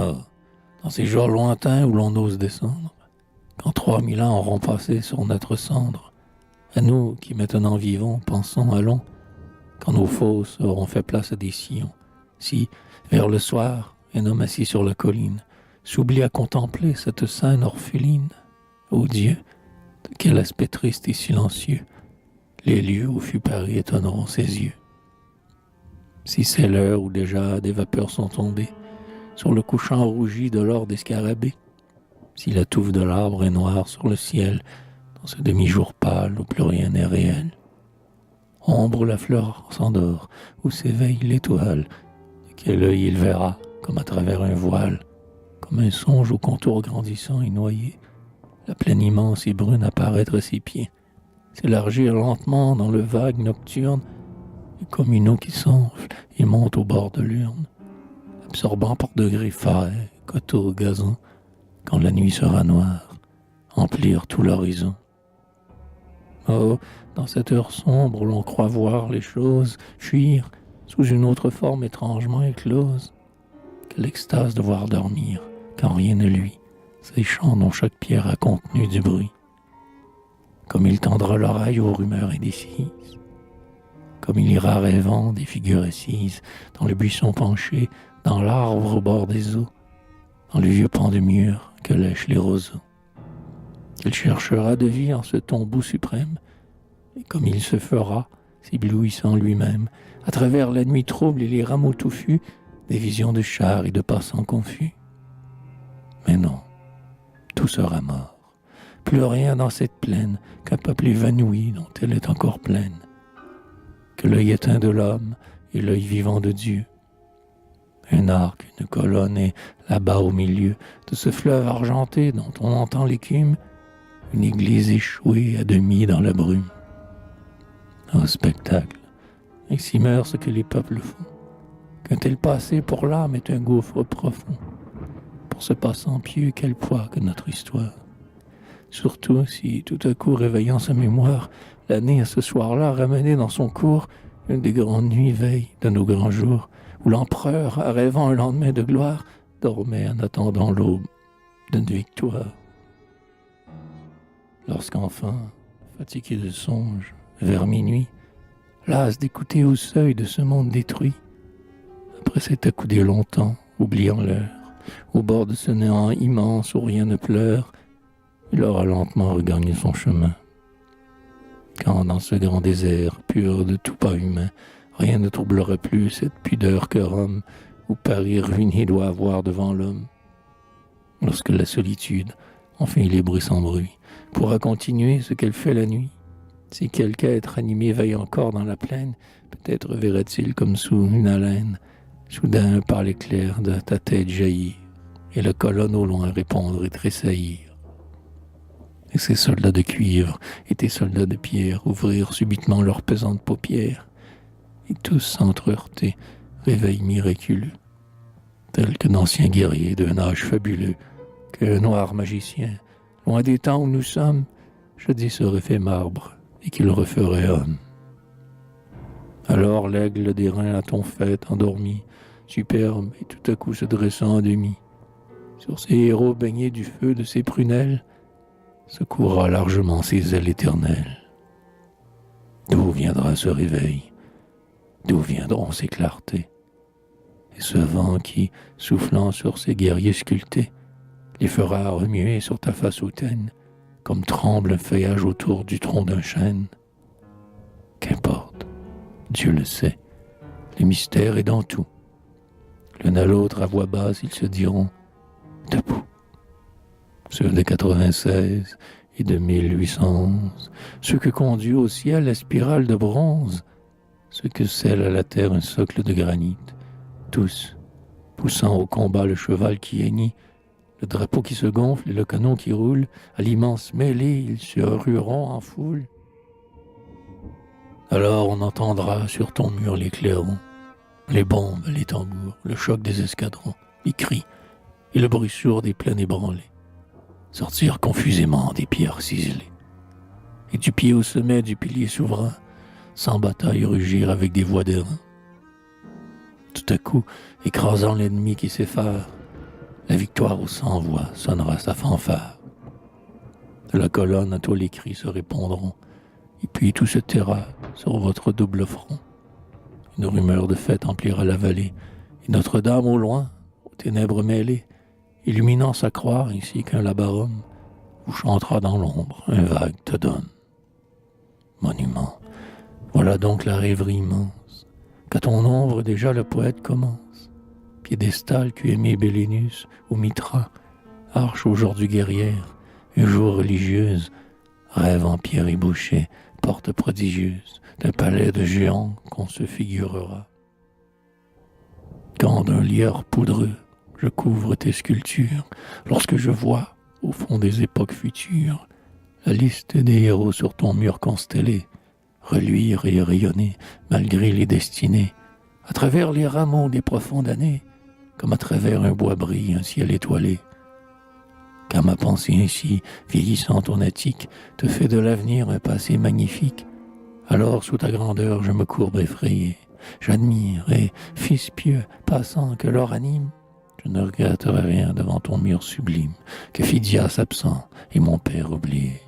Ah, dans ces jours lointains où l'on ose descendre, quand 3000 ans auront passé sur notre cendre, à nous qui maintenant vivons, pensons, allons, quand nos fosses auront fait place à des sillons, si, vers le soir, un homme assis sur la colline s'oublie à contempler cette scène orpheline, ô Dieu, de quel aspect triste et silencieux les lieux où fut Paris étonneront ses yeux. Si c'est l'heure où déjà des vapeurs sont tombées sur le couchant rougi de l'or des scarabées, si la touffe de l'arbre est noire sur le ciel, dans ce demi-jour pâle où plus rien n'est réel, ombre où la fleur s'endort, où s'éveille l'étoile, de quel œil il verra, comme à travers un voile, comme un songe au contour grandissant et noyé, la plaine immense et brune apparaître à ses pieds, s'élargir lentement dans le vague nocturne, et comme une eau qui s'enfle et monte au bord de l'urne, absorbant par degrés forêts, coteaux, gazons, quand la nuit sera noire, emplir tout l'horizon. Oh, dans cette heure sombre où l'on croit voir les choses fuir sous une autre forme étrangement éclose, quelle extase de voir dormir, quand rien ne luit, ces champs dont chaque pierre a contenu du bruit. Comme il tendra l'oreille aux rumeurs indécises, comme il ira rêvant des figures assises dans le buisson penché, dans l'arbre au bord des eaux, dans le vieux pan de mur que lèchent les roseaux. Il cherchera de vie en ce tombeau suprême, et comme il se fera, s'éblouissant lui-même, à travers la nuit trouble et les rameaux touffus, des visions de chars et de passants confus. Mais non, tout sera mort. Plus rien dans cette plaine qu'un peuple évanoui dont elle est encore pleine. Que l'œil éteint de l'homme et l'œil vivant de Dieu. Un arc, une colonne et là-bas au milieu de ce fleuve argenté dont on entend l'écume, une église échouée à demi dans la brume. Un spectacle, ainsi meurt ce que les peuples font. Qu'un tel passé pour l'âme est un gouffre profond. Pour ce passant pieux, quel poids que notre histoire. Surtout si, tout à coup réveillant sa mémoire, l'année à ce soir-là ramenait dans son cours une des grandes nuits veilles de nos grands jours, où l'empereur, rêvant un lendemain de gloire, dormait en attendant l'aube d'une victoire. Lorsqu'enfin, fatigué de songes, vers minuit, las d'écouter au seuil de ce monde détruit, après s'être accoudé longtemps, oubliant l'heure, au bord de ce néant immense où rien ne pleure, il aura lentement regagné son chemin. Quand dans ce grand désert, pur de tout pas humain, rien ne troublera plus cette pudeur que Rome, où Paris ruiné doit avoir devant l'homme. Lorsque la solitude, enfin libre et sans bruit, pourra continuer ce qu'elle fait la nuit, si quelque être animé veille encore dans la plaine, peut-être verra-t-il comme sous une haleine, soudain un pâle éclair de ta tête jaillir, et la colonne au loin répondre et tressaillir. Et ces soldats de cuivre et tes soldats de pierre ouvrirent subitement leurs pesantes paupières, et tous s'entre-heurter, réveil miraculeux, tels que d'anciens guerriers d'un âge fabuleux, qu'un noir magicien, loin des temps où nous sommes, jadis serait fait marbre, et qu'il referait homme. Alors l'aigle d'airain à ton faîte endormi, superbe et tout à coup se dressant en demi, sur ses héros baignés du feu de ses prunelles, secourra largement ses ailes éternelles. D'où viendra ce réveil? D'où viendront ces clartés? Et ce vent qui, soufflant sur ces guerriers sculptés, les fera remuer sur ta face hautaine, comme tremble un feuillage autour du tronc d'un chêne. Qu'importe, Dieu le sait, le mystère est dans tout. L'un à l'autre, à voix basse, ils se diront « Debout ». Ceux de 96 et de 1811, ceux que conduit au ciel la spirale de bronze, ceux que scelle à la terre un socle de granit, tous, poussant au combat le cheval qui hennit, le drapeau qui se gonfle et le canon qui roule, à l'immense mêlée, ils se rueront en foule. Alors on entendra sur ton mur les clairons, les bombes, les tambours, le choc des escadrons, les cris et le bruit sourd des plaines ébranlées, sortir confusément des pierres ciselées, et du pied au sommet du pilier souverain, sans bataille rugir avec des voix d'airain. Tout à coup, écrasant l'ennemi qui s'effare, la victoire aux 100 voix sonnera sa fanfare. De la colonne à tous les cris se répondront, et puis tout se taira sur votre double front. Une rumeur de fête emplira la vallée, et Notre-Dame au loin, aux ténèbres mêlées, illuminant sa croix ainsi qu'un labarum, vous chantera dans l'ombre un vague te donne. Monument, voilà donc la rêverie immense, qu'à ton ombre déjà le poète commence. Piédestal qu'eût aimé Bélénus, ou Mitra, arche aujourd'hui guerrière, un jour religieuse, rêve en pierre ébauchée, porte prodigieuse, d'un palais de géants qu'on se figurera. Quand d'un lieur poudreux, je couvre tes sculptures, lorsque je vois, au fond des époques futures, la liste des héros sur ton mur constellé, reluire et rayonner, malgré les destinées, à travers les rameaux des profondes années, comme à travers un bois brille un ciel étoilé. Car ma pensée ainsi, vieillissante au attique, te fait de l'avenir un passé magnifique. Alors, sous ta grandeur, je me courbe effrayé. J'admire et, fils pieux, passant que l'or anime, je ne regretterai rien devant ton mur sublime, que Phidias absent et mon père oublié.